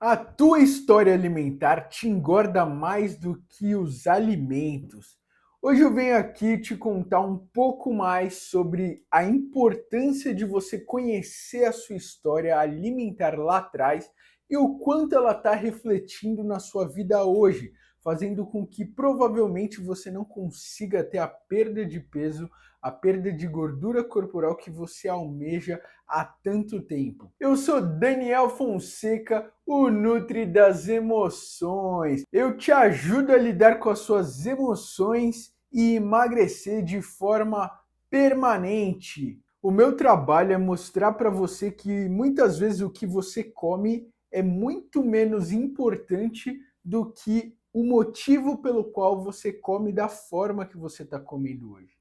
A tua história alimentar te engorda mais do que os alimentos. Hoje eu venho aqui te contar um pouco mais sobre a importância de você conhecer a sua história alimentar lá atrás e o quanto ela está refletindo na sua vida hoje, fazendo com que provavelmente você não consiga ter a perda de peso, a perda de gordura corporal que você almeja há tanto tempo. Eu sou Daniel Fonseca, o Nutri das Emoções. Eu te ajudo a lidar com as suas emoções e emagrecer de forma permanente. O meu trabalho é mostrar para você que muitas vezes o que você come é muito menos importante do que o motivo pelo qual você come da forma que você está comendo hoje.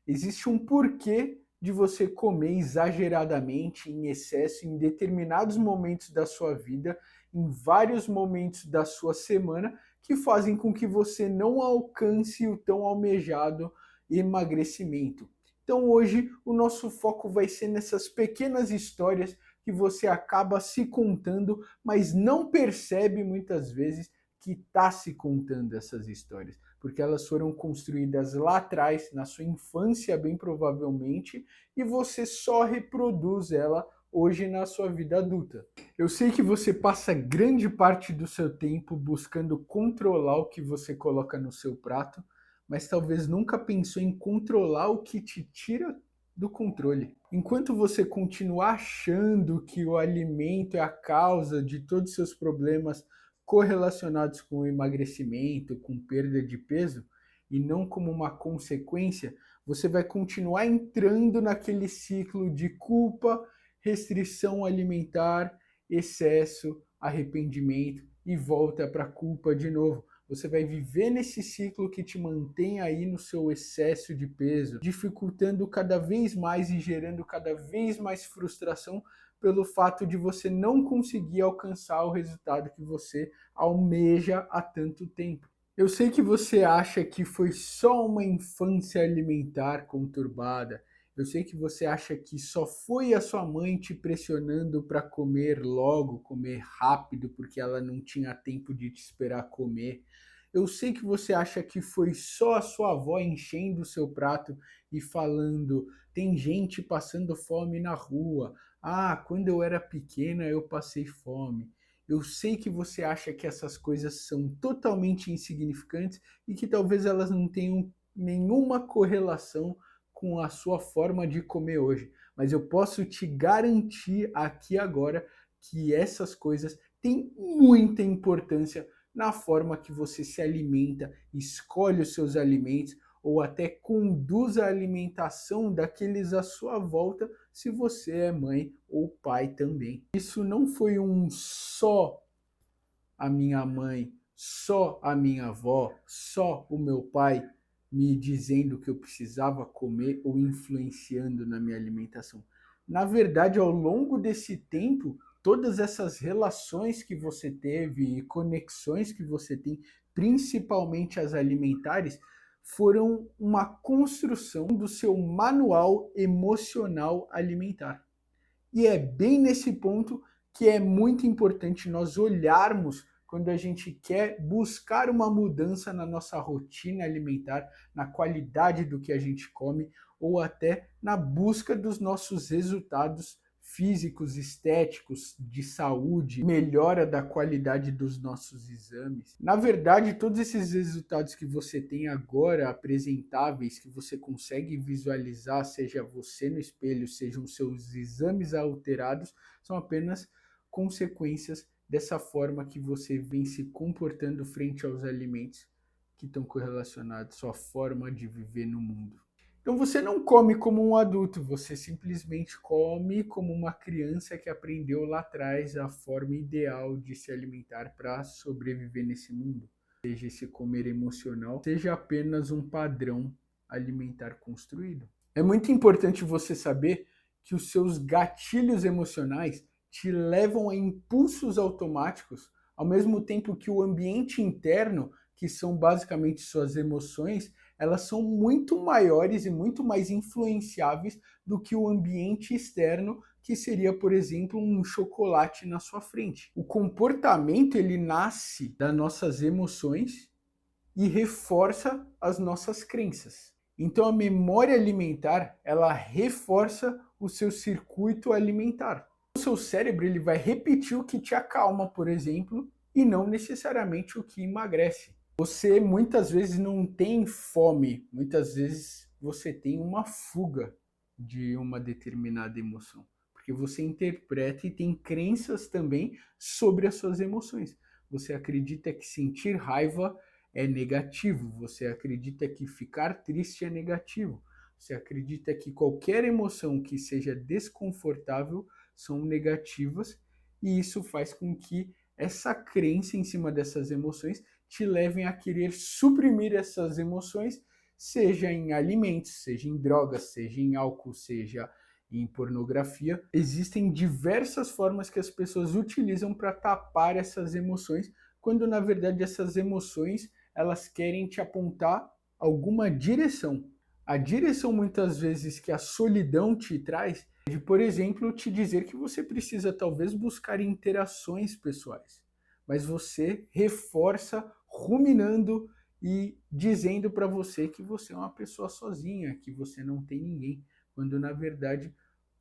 Existe um porquê de você comer exageradamente, em excesso, em determinados momentos da sua vida, em vários momentos da sua semana, que fazem com que você não alcance o tão almejado emagrecimento. Então hoje o nosso foco vai ser nessas pequenas histórias que você acaba se contando, mas não percebe muitas vezes que está se contando essas histórias, porque elas foram construídas lá atrás, na sua infância, bem provavelmente, e você só reproduz ela hoje na sua vida adulta. Eu sei que você passa grande parte do seu tempo buscando controlar o que você coloca no seu prato, mas talvez nunca pensou em controlar o que te tira do controle. Enquanto você continuar achando que o alimento é a causa de todos os seus problemas correlacionados com o emagrecimento, com perda de peso, e não como uma consequência, você vai continuar entrando naquele ciclo de culpa, restrição alimentar, excesso, arrependimento e volta para a culpa de novo. Você vai viver nesse ciclo que te mantém aí no seu excesso de peso, dificultando cada vez mais e gerando cada vez mais frustração pelo fato de você não conseguir alcançar o resultado que você almeja há tanto tempo. Eu sei que você acha que foi só uma infância alimentar conturbada. Eu sei que você acha que só foi a sua mãe te pressionando para comer logo, comer rápido, porque ela não tinha tempo de te esperar comer. Eu sei que você acha que foi só a sua avó enchendo o seu prato e falando: tem gente passando fome na rua. Ah, quando eu era pequena eu passei fome. Eu sei que você acha que essas coisas são totalmente insignificantes e que talvez elas não tenham nenhuma correlação com a sua forma de comer hoje. Mas eu posso te garantir aqui agora que essas coisas têm muita importância na forma que você se alimenta, escolhe os seus alimentos ou até conduz a alimentação daqueles à sua volta, se você é mãe ou pai também. Isso não foi um só a minha mãe, só a minha avó, só o meu pai me dizendo que eu precisava comer ou influenciando na minha alimentação. Na verdade, ao longo desse tempo, todas essas relações que você teve e conexões que você tem, principalmente as alimentares, foram uma construção do seu manual emocional alimentar. E é bem nesse ponto que é muito importante nós olharmos quando a gente quer buscar uma mudança na nossa rotina alimentar, na qualidade do que a gente come ou até na busca dos nossos resultados físicos, estéticos, de saúde, melhora da qualidade dos nossos exames. Na verdade, todos esses resultados que você tem agora apresentáveis, que você consegue visualizar, seja você no espelho, sejam seus exames alterados, são apenas consequências dessa forma que você vem se comportando frente aos alimentos que estão correlacionados à sua forma de viver no mundo. Então você não come como um adulto, você simplesmente come como uma criança que aprendeu lá atrás a forma ideal de se alimentar para sobreviver nesse mundo. Seja esse comer emocional, seja apenas um padrão alimentar construído. É muito importante você saber que os seus gatilhos emocionais te levam a impulsos automáticos, ao mesmo tempo que o ambiente interno, que são basicamente suas emoções, elas são muito maiores e muito mais influenciáveis do que o ambiente externo, que seria, por exemplo, um chocolate na sua frente. O comportamento ele nasce das nossas emoções e reforça as nossas crenças. Então a memória alimentar, ela reforça o seu circuito alimentar. O seu cérebro ele vai repetir o que te acalma, por exemplo, e não necessariamente o que emagrece. Você muitas vezes não tem fome, muitas vezes você tem uma fuga de uma determinada emoção, porque você interpreta e tem crenças também sobre as suas emoções. Você acredita que sentir raiva é negativo, você acredita que ficar triste é negativo, você acredita que qualquer emoção que seja desconfortável são negativas, e isso faz com que essa crença em cima dessas emoções te levem a querer suprimir essas emoções, seja em alimentos, seja em drogas, seja em álcool, seja em pornografia. Existem diversas formas que as pessoas utilizam para tapar essas emoções, quando na verdade essas emoções elas querem te apontar alguma direção. A direção muitas vezes que a solidão te traz é de, por exemplo, te dizer que você precisa talvez buscar interações pessoais, mas você reforça ruminando e dizendo para você que você é uma pessoa sozinha, que você não tem ninguém, quando na verdade,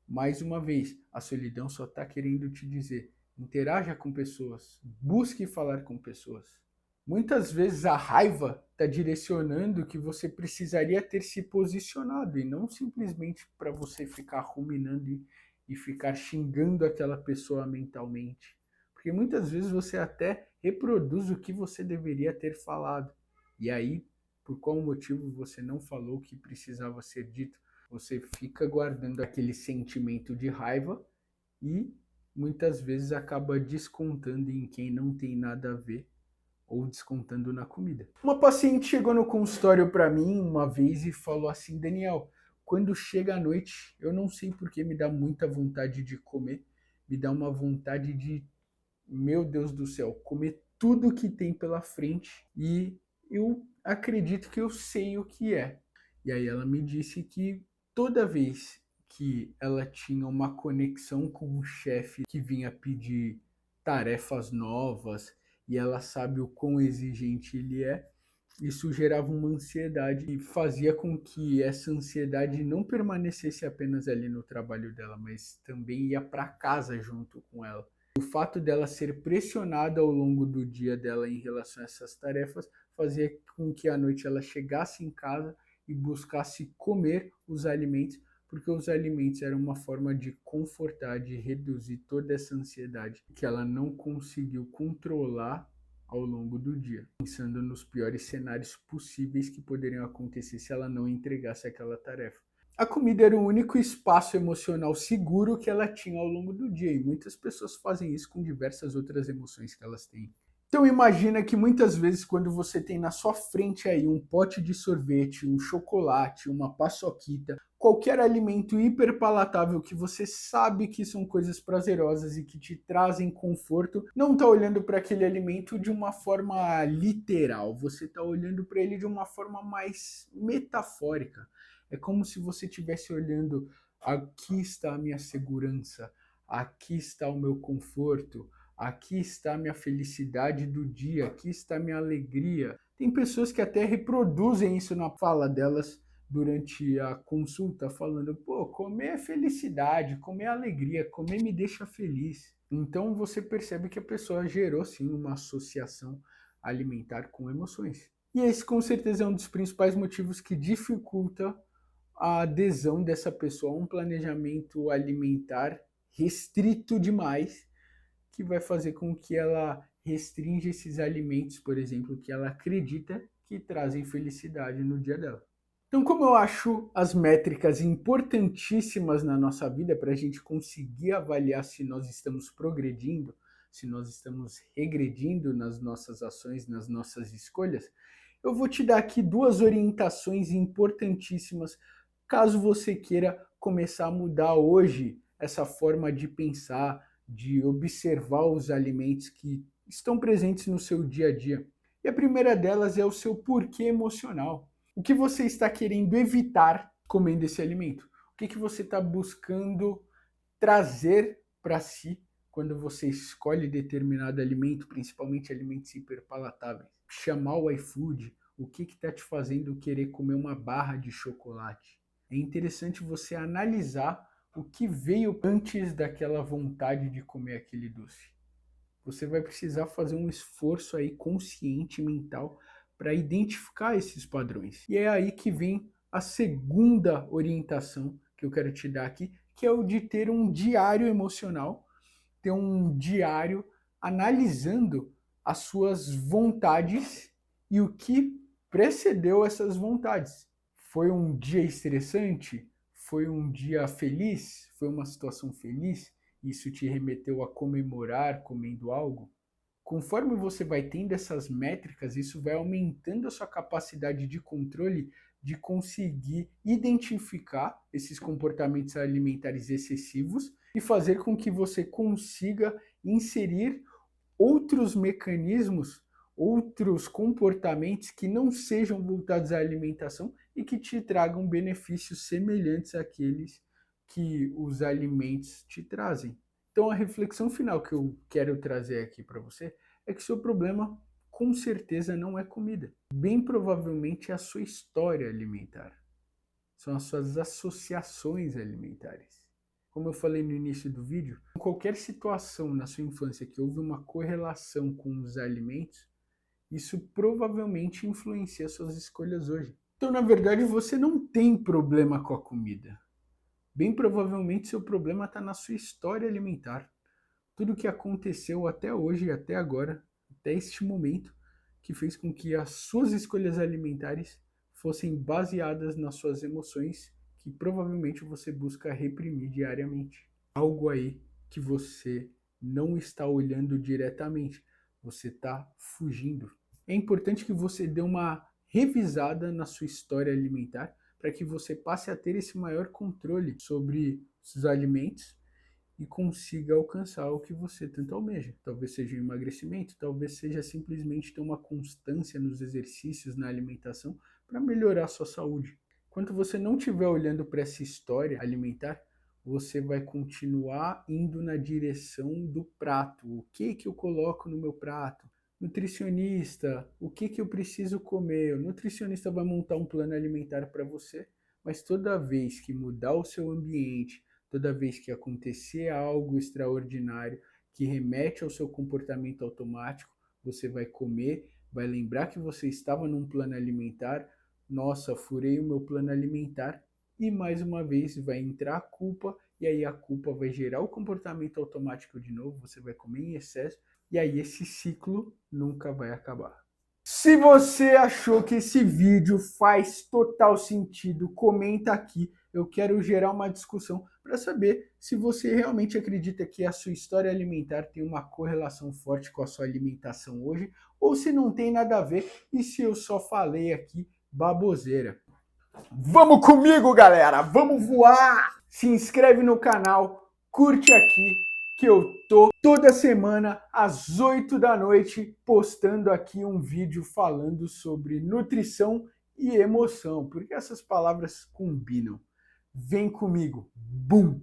mais uma vez, a solidão só está querendo te dizer: interaja com pessoas, busque falar com pessoas. Muitas vezes a raiva está direcionando que você precisaria ter se posicionado e não simplesmente para você ficar ruminando e ficar xingando aquela pessoa mentalmente. Porque muitas vezes você até reproduz o que você deveria ter falado. E aí, por qual motivo você não falou o que precisava ser dito? Você fica guardando aquele sentimento de raiva e muitas vezes acaba descontando em quem não tem nada a ver ou descontando na comida. Uma paciente chegou no consultório para mim uma vez e falou assim: Daniel, quando chega a noite, eu não sei por que me dá muita vontade de comer, me dá uma vontade de, meu Deus do céu, comer tudo que tem pela frente e eu acredito que eu sei o que é. E aí ela me disse que toda vez que ela tinha uma conexão com um chefe que vinha pedir tarefas novas e ela sabe o quão exigente ele é, isso gerava uma ansiedade e fazia com que essa ansiedade não permanecesse apenas ali no trabalho dela, mas também ia para casa junto com ela. O fato dela ser pressionada ao longo do dia dela em relação a essas tarefas fazia com que à noite ela chegasse em casa e buscasse comer os alimentos, porque os alimentos eram uma forma de confortar, de reduzir toda essa ansiedade que ela não conseguiu controlar ao longo do dia, pensando nos piores cenários possíveis que poderiam acontecer se ela não entregasse aquela tarefa. A comida era o único espaço emocional seguro que ela tinha ao longo do dia, e muitas pessoas fazem isso com diversas outras emoções que elas têm. Então imagina que muitas vezes quando você tem na sua frente aí um pote de sorvete, um chocolate, uma paçoquita, qualquer alimento hiperpalatável que você sabe que são coisas prazerosas e que te trazem conforto, não está olhando para aquele alimento de uma forma literal, você está olhando para ele de uma forma mais metafórica. É como se você estivesse olhando: aqui está a minha segurança, aqui está o meu conforto, aqui está a minha felicidade do dia, aqui está a minha alegria. Tem pessoas que até reproduzem isso na fala delas durante a consulta, falando: pô, comer é felicidade, comer é alegria, comer me deixa feliz. Então você percebe que a pessoa gerou sim uma associação alimentar com emoções. E esse com certeza é um dos principais motivos que dificulta a adesão dessa pessoa a um planejamento alimentar restrito demais, que vai fazer com que ela restrinja esses alimentos, por exemplo, que ela acredita que trazem felicidade no dia dela. Então, como eu acho as métricas importantíssimas na nossa vida para a gente conseguir avaliar se nós estamos progredindo, se nós estamos regredindo nas nossas ações, nas nossas escolhas, eu vou te dar aqui duas orientações importantíssimas caso você queira começar a mudar hoje essa forma de pensar, de observar os alimentos que estão presentes no seu dia a dia. E a primeira delas é o seu porquê emocional. O que você está querendo evitar comendo esse alimento? O que você está buscando trazer para si quando você escolhe determinado alimento, principalmente alimentos hiperpalatáveis? Chamar o iFood, o que está te fazendo querer comer uma barra de chocolate? É interessante você analisar o que veio antes daquela vontade de comer aquele doce. Você vai precisar fazer um esforço aí consciente, mental, para identificar esses padrões. E é aí que vem a segunda orientação que eu quero te dar aqui, que é o de ter um diário emocional, ter um diário analisando as suas vontades e o que precedeu essas vontades. Foi um dia estressante? Foi um dia feliz? Foi uma situação feliz? Isso te remeteu a comemorar comendo algo? Conforme você vai tendo essas métricas, isso vai aumentando a sua capacidade de controle de conseguir identificar esses comportamentos alimentares excessivos e fazer com que você consiga inserir outros mecanismos, outros comportamentos que não sejam voltados à alimentação e que te tragam benefícios semelhantes àqueles que os alimentos te trazem. Então, a reflexão final que eu quero trazer aqui para você é que seu problema com certeza não é comida. Bem provavelmente é a sua história alimentar. São as suas associações alimentares. Como eu falei no início do vídeo, em qualquer situação na sua infância que houve uma correlação com os alimentos, isso provavelmente influencia suas escolhas hoje. Então, na verdade, você não tem problema com a comida. Bem provavelmente seu problema está na sua história alimentar. Tudo o que aconteceu até hoje, até agora, até este momento, que fez com que as suas escolhas alimentares fossem baseadas nas suas emoções que provavelmente você busca reprimir diariamente. Algo aí que você não está olhando diretamente, você está fugindo. É importante que você dê uma revisada na sua história alimentar para que você passe a ter esse maior controle sobre os alimentos e consiga alcançar o que você tanto almeja. Talvez seja um emagrecimento, talvez seja simplesmente ter uma constância nos exercícios, na alimentação, para melhorar a sua saúde. Enquanto você não estiver olhando para essa história alimentar, você vai continuar indo na direção do prato. O que eu coloco no meu prato? Nutricionista, o que eu preciso comer? O nutricionista vai montar um plano alimentar para você, mas toda vez que mudar o seu ambiente, toda vez que acontecer algo extraordinário que remete ao seu comportamento automático, você vai comer, vai lembrar que você estava num plano alimentar, nossa, furei o meu plano alimentar, e mais uma vez vai entrar a culpa, e aí a culpa vai gerar o comportamento automático de novo, você vai comer em excesso, e aí esse ciclo nunca vai acabar. Se você achou que esse vídeo faz total sentido, comenta aqui. Eu quero gerar uma discussão para saber se você realmente acredita que a sua história alimentar tem uma correlação forte com a sua alimentação hoje, ou se não tem nada a ver e se eu só falei aqui baboseira. Vamos comigo, galera! Vamos voar! Se inscreve no canal, curte aqui, que eu tô toda semana às 8 da noite postando aqui um vídeo falando sobre nutrição e emoção, porque essas palavras combinam. Vem comigo. Bum!